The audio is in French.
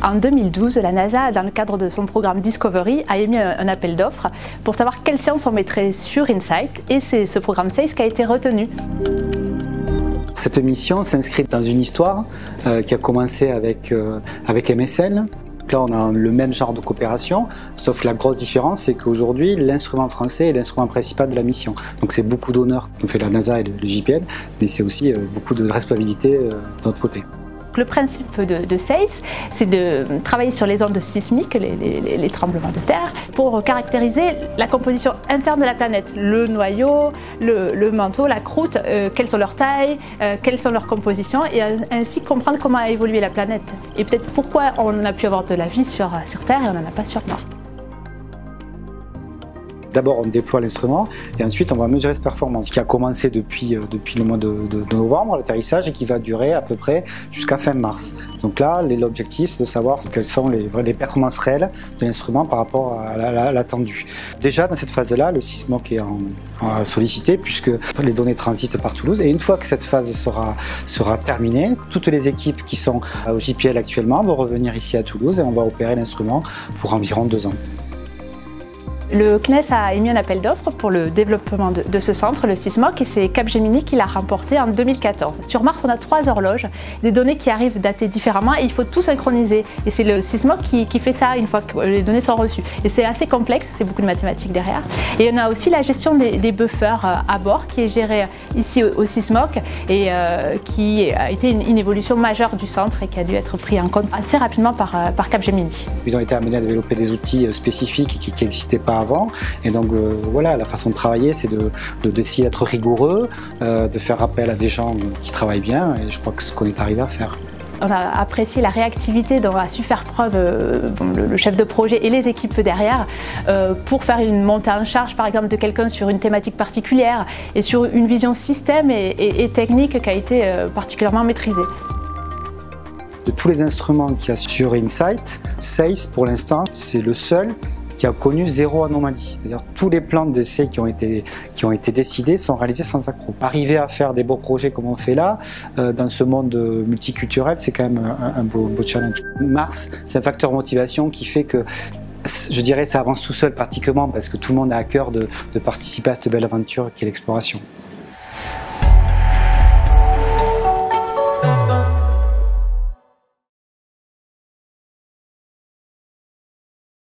En 2012, la NASA, dans le cadre de son programme Discovery, a émis un appel d'offres pour savoir quelle science on mettrait sur InSight, et c'est ce programme SACE qui a été retenu. Cette mission s'inscrit dans une histoire qui a commencé avec MSL. Là, on a le même genre de coopération, sauf que la grosse différence, c'est qu'aujourd'hui, l'instrument français est l'instrument principal de la mission. Donc c'est beaucoup d'honneur que fait la NASA et le JPL, mais c'est aussi beaucoup de responsabilité de notre côté. Le principe de SACE, c'est de travailler sur les ondes sismiques, les tremblements de terre, pour caractériser la composition interne de la planète, le noyau, le manteau, la croûte, quelles sont leurs tailles, quelles sont leurs compositions, et ainsi comprendre comment a évolué la planète. Et peut-être pourquoi on a pu avoir de la vie sur Terre et on n'en a pas sur Mars. D'abord, on déploie l'instrument et ensuite, on va mesurer ses performances, qui a commencé depuis le mois de novembre, l'atterrissage, et qui va durer à peu près jusqu'à fin mars. Donc là, l'objectif, c'est de savoir quelles sont les performances réelles de l'instrument par rapport à l'attendu. Déjà, dans cette phase-là, le SysMoC est sollicité puisque les données transitent par Toulouse. Et une fois que cette phase sera terminée, toutes les équipes qui sont au JPL actuellement vont revenir ici à Toulouse et on va opérer l'instrument pour environ 2 ans. Le CNES a émis un appel d'offres pour le développement de ce centre, le SysMoC, et c'est Capgemini qui l'a remporté en 2014. Sur Mars, on a 3 horloges, des données qui arrivent datées différemment et il faut tout synchroniser. Et c'est le SysMoC qui fait ça une fois que les données sont reçues. Et c'est assez complexe, c'est beaucoup de mathématiques derrière. Et on a aussi la gestion des buffers à bord qui est gérée ici au SysMoC et qui a été une évolution majeure du centre et qui a dû être pris en compte assez rapidement par Capgemini. Ils ont été amenés à développer des outils spécifiques qui n'existaient pas avant, et donc voilà, la façon de travailler, c'est d'essayer d'être rigoureux, de faire appel à des gens qui travaillent bien, et je crois que c'est ce qu'on est arrivé à faire. On a apprécié la réactivité dont a su faire preuve le chef de projet et les équipes derrière pour faire une montée en charge par exemple de quelqu'un sur une thématique particulière et sur une vision système et technique qui a été particulièrement maîtrisée. De tous les instruments qu'il y a sur InSight, SACE pour l'instant c'est le seul qui a connu 0 anomalie. C'est-à-dire tous les plans d'essai qui ont été décidés sont réalisés sans accroc. Arriver à faire des beaux projets comme on fait là, dans ce monde multiculturel, c'est quand même un beau challenge. Mars, c'est un facteur de motivation qui fait que, je dirais, ça avance tout seul pratiquement parce que tout le monde a à cœur de participer à cette belle aventure qu'est l'exploration.